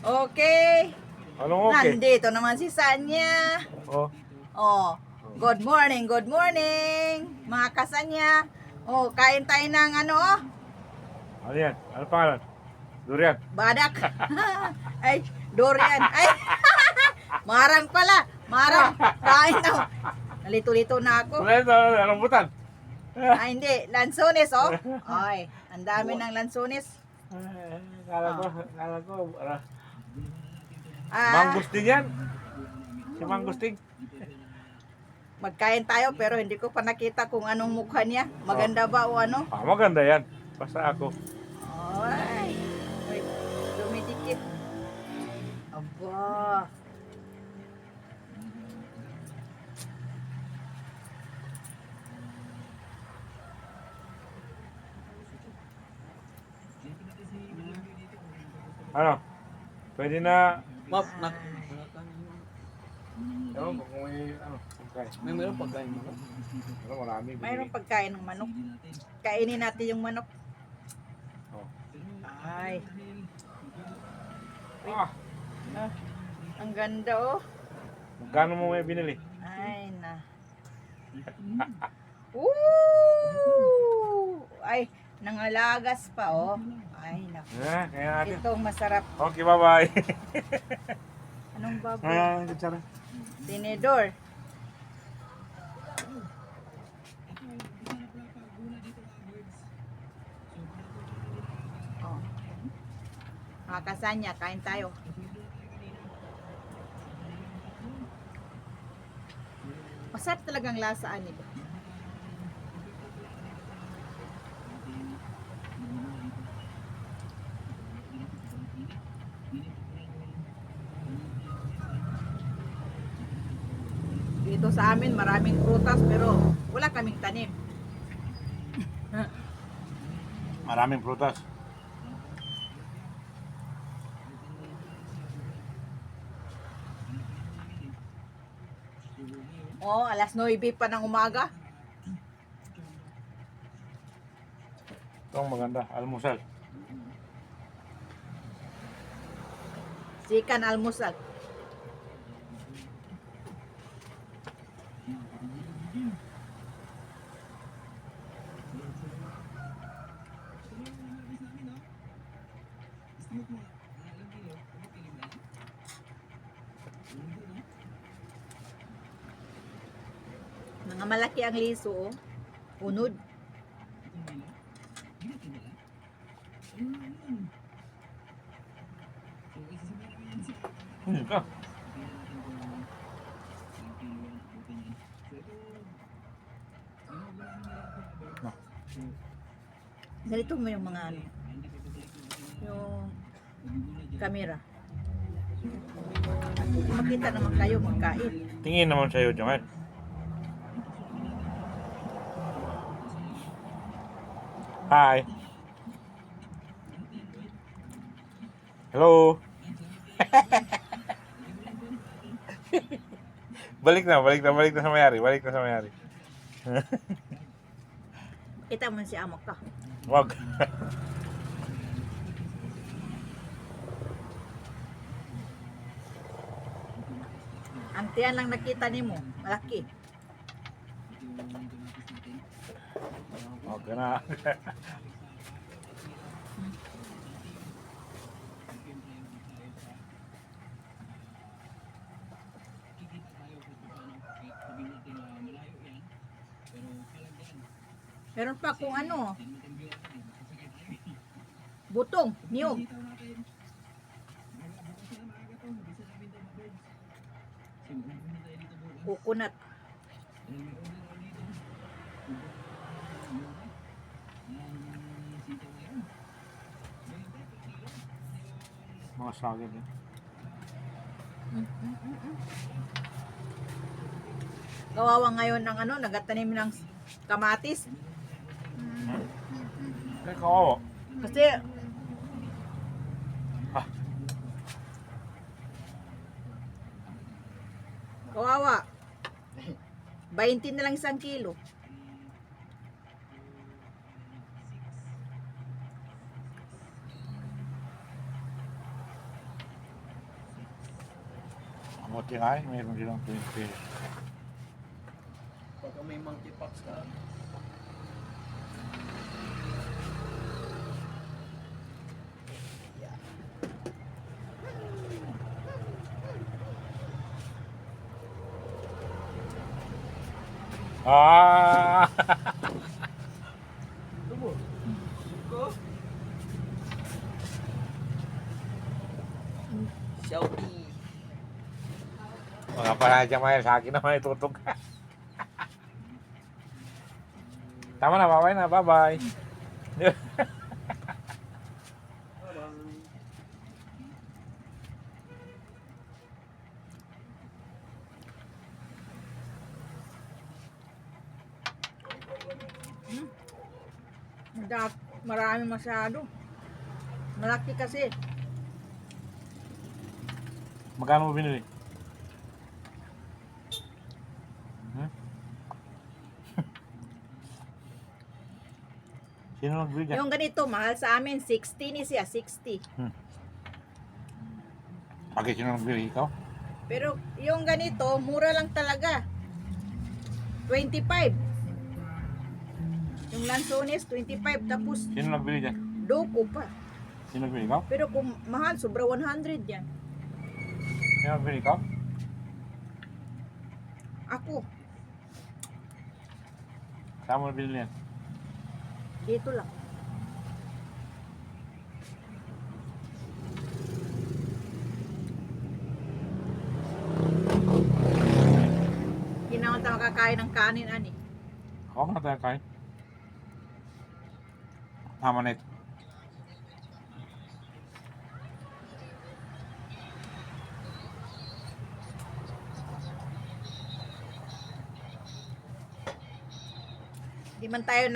Okay. Anong okay? Nandito naman si Sanya. Oh. Oh, good morning, mga kasanya. Oh, kain tayo ng ano, oh, Ano yan? Ano pangalan? Durian. badak. Ay, durian. Ay, marang pala. Marang. Kain na. Nalito-lito na ako. Ano yan? Rambutan. Ay, hindi. Lansones, oh. Ay, ang dami ng lansones. Kala ko, Ah, mangustin yan. Si mangustin. magkain tayo pero hindi ko pa nakita kung anong mukha niya. Maganda ba o ano? Ah, maganda yan. Basta ako. Ay, wait, dumidikit. Aba. Ano? Pwede na. Map, Ewan ko kung may ano. Pagkain. may meron pagkain mo. Ano, marami. Mayroong pagkain ng manok. Kainin natin yung manok. Oh. Ay, Ah, ah, ang ganda oh. magkano mo may binili? Ay na. Woo! Ay, nangalagas pa oh. Ay naku. Kaya natin. Itong masarap. Okay, bye-bye. Anong baboy? Kutsara. Tinidor. Oh. Mga kasanya, kain tayo. Masarap talagang lasaan ito. Dito sa amin maraming prutas pero wala kaming tanim. Maraming prutas. Oh, alas 9 pa ng umaga. Ito ang maganda. Almusal. Sikan almusal. Mga malaki ang liso, oh. Unod. Ito. Ganito mo yung mga ano. Yung camera. Makita naman kayo magkain. Tingin naman sa'yo, Joel. Hi. Hello. Balik na sa mayari. Balik na sa mayari. Kita mo si amok ka. Wag. Ang tiyan lang nakita ni mo. Malaki. Wag ka na. Meron pa kung ano. Butong, niyog. Coconut. Mga sagad eh. Kawawa ngayon ng ano, nagatanim ng kamatis. Kaya kawawa. Kasi Ah. kawawa. 20 na lang 1 kilo. Buti nga eh, mayroon silang 20 pesos. Pagka may monkeypox ka. Ah! Tubo. Ko. Xiaomi. Mga pala Maya, sa akin naman itutog. Tama na, bye na, bye-bye. Bye-bye. Marami masyado. Malaki kasi. Magkano mo binili? Hmm? Sino nagbili dyan? Yung ganito, mahal sa amin. 60 ni siya, 60. Bakit sino nagbili? Ikaw? Pero yung ganito, mura lang talaga. 25. Yung Lanzones, 25. Tapos, Sino nagbili dyan? doko pa. Sino nagbili? Ikaw? Pero kung mahal, sobra 100 yan. Sino nagbili? Ikaw? Ako, Saan mo nabili yan? dito lang. Hindi naman tayo makakain ng kanin, ani. Ako na tayo kain. Tama na ito. Di man tayo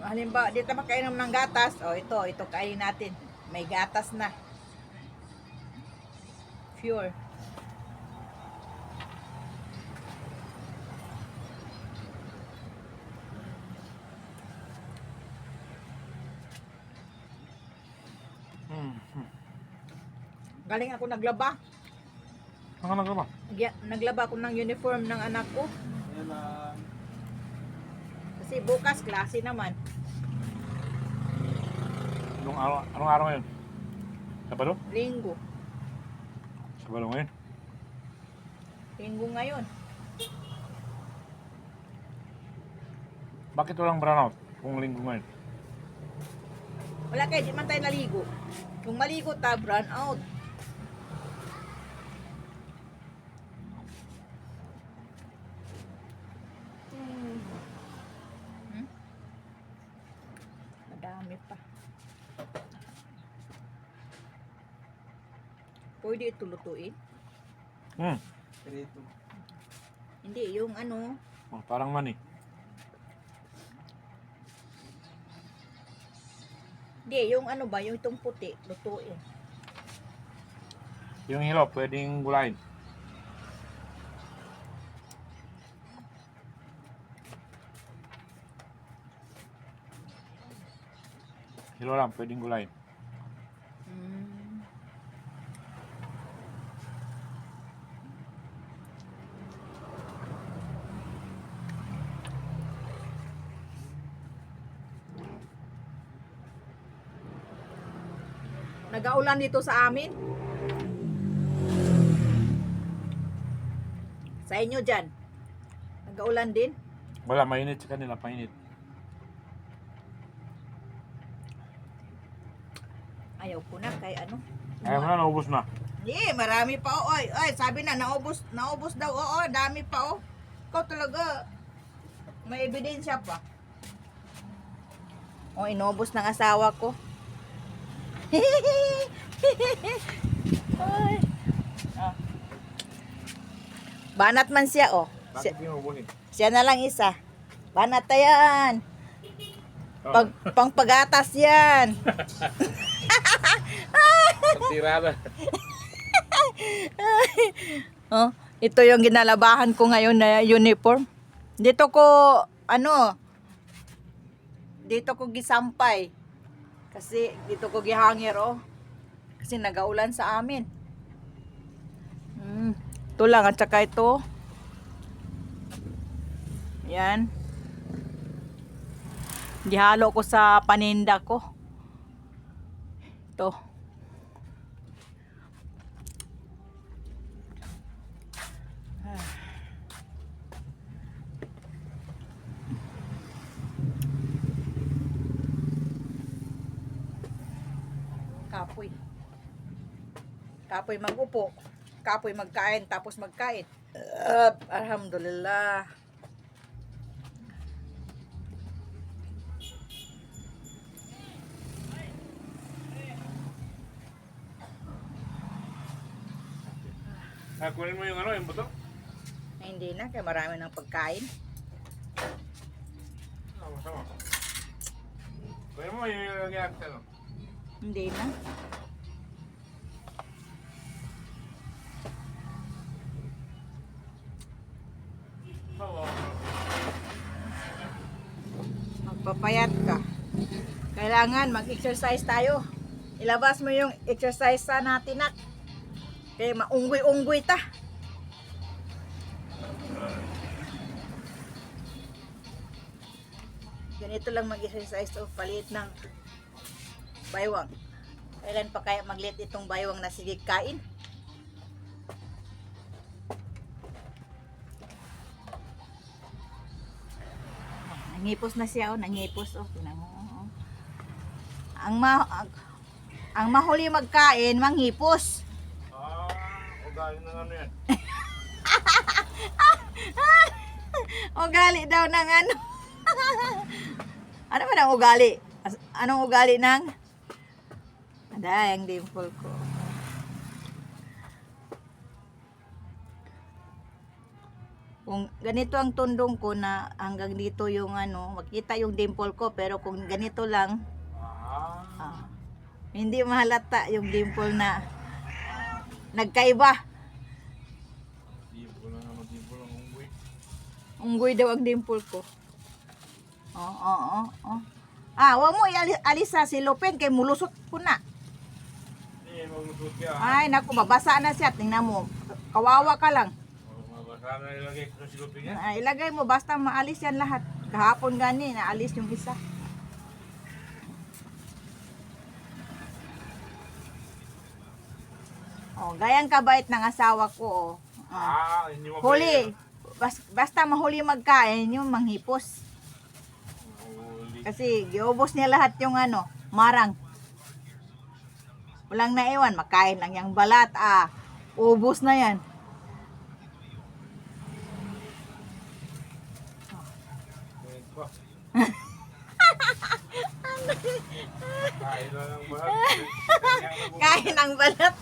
halimbawa, dito makainom ng gatas. O, ito kainin natin. May gatas na. Pure. Galing ako naglaba. Ano ka ba? Naglaba ako ng uniform ng anak ko. Ayan lang. Kasi bukas, klase naman. Anong araw ngayon? Sabado? Linggo. Sabado ngayon? Linggo ngayon. Bakit walang brownout kung linggo ngayon? Wala kayo, di man tayo naligo. Kung maligo ta, brown out. Madami pa. Pwede ito lutuin? Perito. Hindi, yung ano, Oh, parang mani. hindi, yung ano ba, yung itong puti, lutuin. Yung hilo, pwedeng gulayin. Hilo lang, pwedeng gulayin. Mm. Nag-aulan dito sa amin. Sa inyo dyan. Nag-aulan din. Wala, mainit sa kanila, mainit. Ayaw ko na kay ano. Ayaw mo na, naubos na. Marami pa oh. Oy, sabi na naubos daw. Oo, dami pa oh. Ikaw talaga may ebidensya pa. Oh, inubos ng asawa ko. Ay. Ah. Banat man siya oh. Bakit pinubunin? Siya na lang isa. Banat na yan. Pangpagatas yan. Tira na. Oh, ito yung ginalabahan ko ngayon na uniform. Dito ko gisampay. Kasi dito ko gihangir oh. Kasi nagaulan sa amin. Ito lang at saka ito. Yan. Gihalo ko sa paninda ko. Ito. Kapoy. Kapoy mag-upo. Kapoy magkain tapos magkain. Alhamdulillah. Kunin mo yung ano, yung buto. Ay, hindi na, kaya marami ng pagkain. Sama. Kunin mo yung lagyan sa ano. Hindi na. Magpapayat ka. Kailangan mag-exercise tayo. Ilabas mo yung exercise sa natin, nak. Kaya maunggoy-unggoy ta. Ganito lang mag-exercise o palit ng baywang. Kailan pa kaya maglit itong baywang na sige kain? Nangipos na siya, oh, nangipos, oh, tingnan mo. Oh. Ang mahuli magkain, manghipos. Ugali ng ano yan. Ugali daw ng ano. Ano ba ang ugali? Anong ugali ng? Aday, ang dimple ko. Kung ganito ang tundong ko na hanggang dito yung ano, makita yung dimple ko, pero kung ganito lang, hindi mahalata yung dimple na nagkaiba. Dimple lang unggoy. Unggoy daw ang dimple ko. Oo. Wag mo ialis sa silupin kay mulusot ko na. Hindi, maglusot ka. Ay, naku, mabasa na siya. Tingnan mo. Kawawa ka lang. Mabasa na ilagay ko sa silupin yan. Ilagay mo, basta maalis yan lahat. Kahapon gani, naalis yung isa. Gayang kabait ng asawa ko. Hindi mo Huli. Basta mahuli magkain, yung manghipos. Huli. Kasi giubos niya lahat yung ano, marang. Walang naiwan, makain lang yung balat. Ubos na yan. Kain ang balat.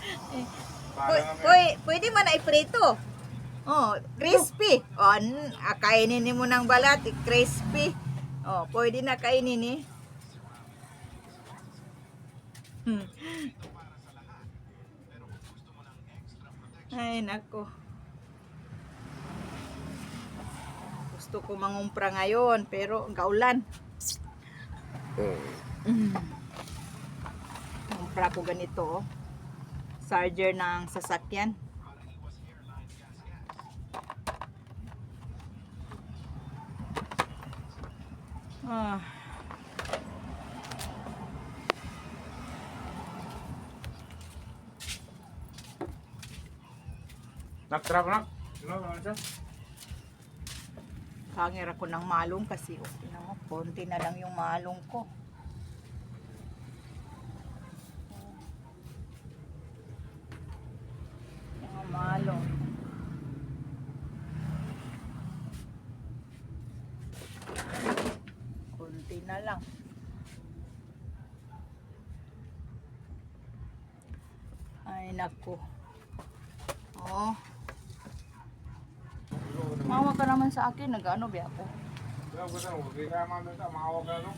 Pwede man na iprito. Crispy. Kainin mo ng balat, crispy. Pwede na kainin eh. Ay, nako. Gusto ko mangumpra ngayon, pero gaulan. Mangumpra ko ganito, oh. Charger ng sasakyan. Nak. Ano siya? Hangir ako ng malong kasi tingnan mo, konti na lang yung malong ko. Yung malong. Konti na lang. Ay nako. Mawa ka naman sa akin, nag-ano ba ako? Hindi ka naman doon sa mahawag ka, no?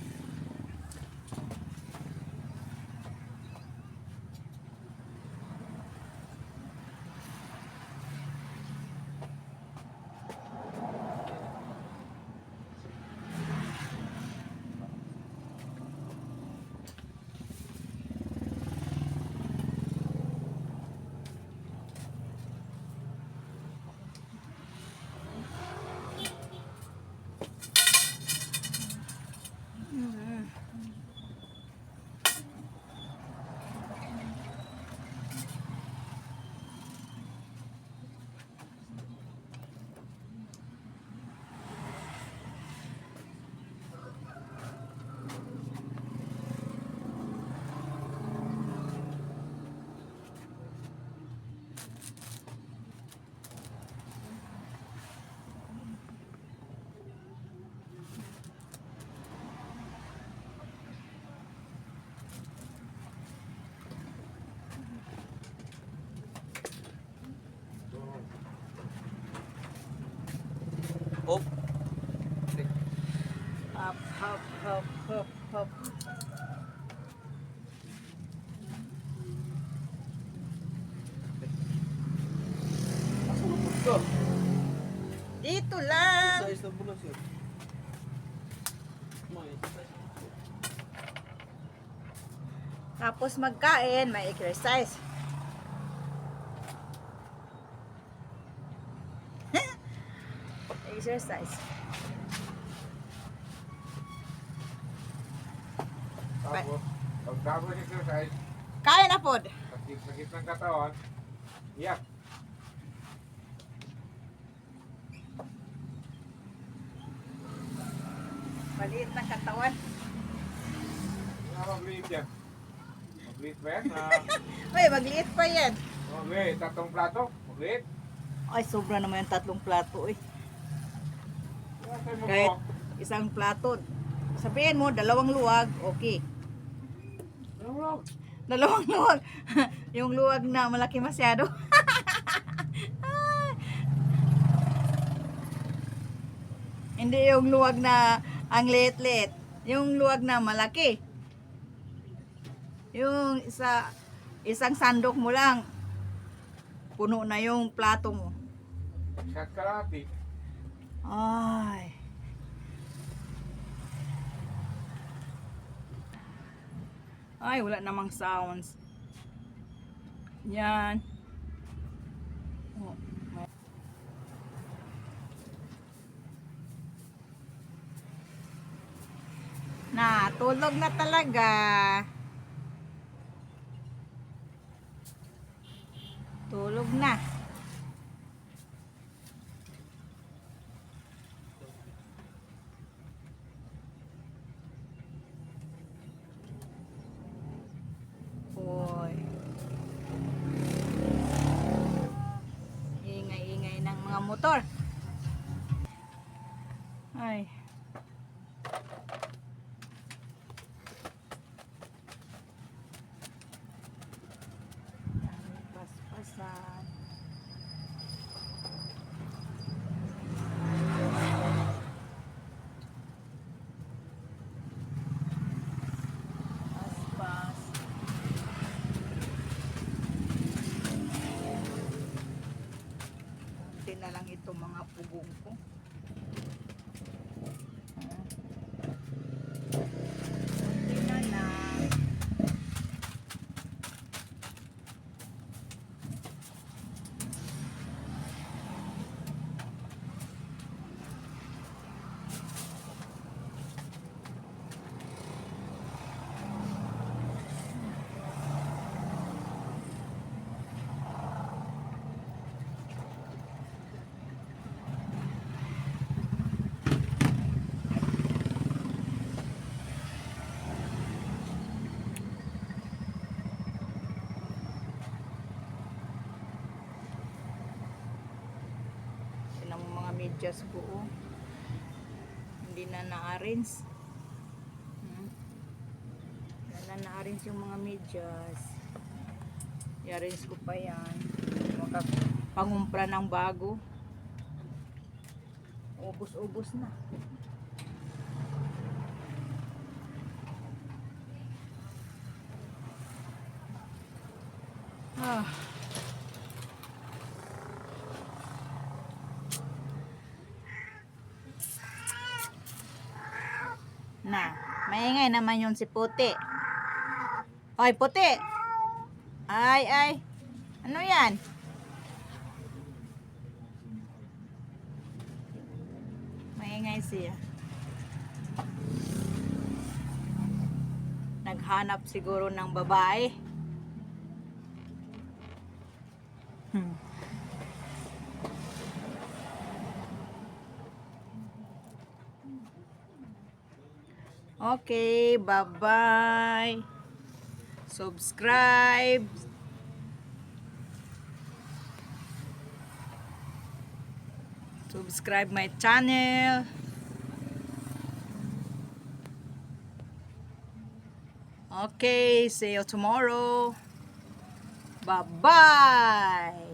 Hop, hop, hop. Masulupot ko. Dito lang. Size ng bulas yun. May size. Tapos magkain, may exercise. Exercise. Tapos, pagtapos exercise, Kain na pod. sakit ng katawan, iyak. Maliit na katawan. Hindi nga mag-liit yan. Mag-liit ba yan? Uy, magliit pa yan. Okay, tatlong plato. Mag-liit. Ay, sobra naman yung 3 plato. Uy. Sa'yo mo Kahit po. isang plato. Sabihin mo, 2 luwag. Okay. Ano mo? 2 luwag. Yung luwag na malaki masyado. Hindi yung luwag na ang liit-liit. Yung luwag na malaki. Yung isang sandok mo lang. Puno na yung plato mo. Shot kalahati. Ay. Ay, wala namang sounds. Yan. Oh, na, tulog na talaga. Tulog na. Oy. Ingay-ingay ng mga motor. Ay. Paspasan. Paspas. Kunti na lang ito mga pugong ko. Kunti na lang. Yan ang mga medyas ko. Oh. Hindi na na-arrange. Hindi na na-arrange yung mga medyas. I-arrange ko pa yan. Pangumpra ng bago. Ubus-ubus na. Ah. Na, maingay naman yun si Puti. Oy, Puti. Ay. Ano yan? Maingay siya. Naghanap siguro ng babae. Okay, bye-bye. Subscribe. Subscribe my channel. Okay, see you tomorrow. Bye-bye.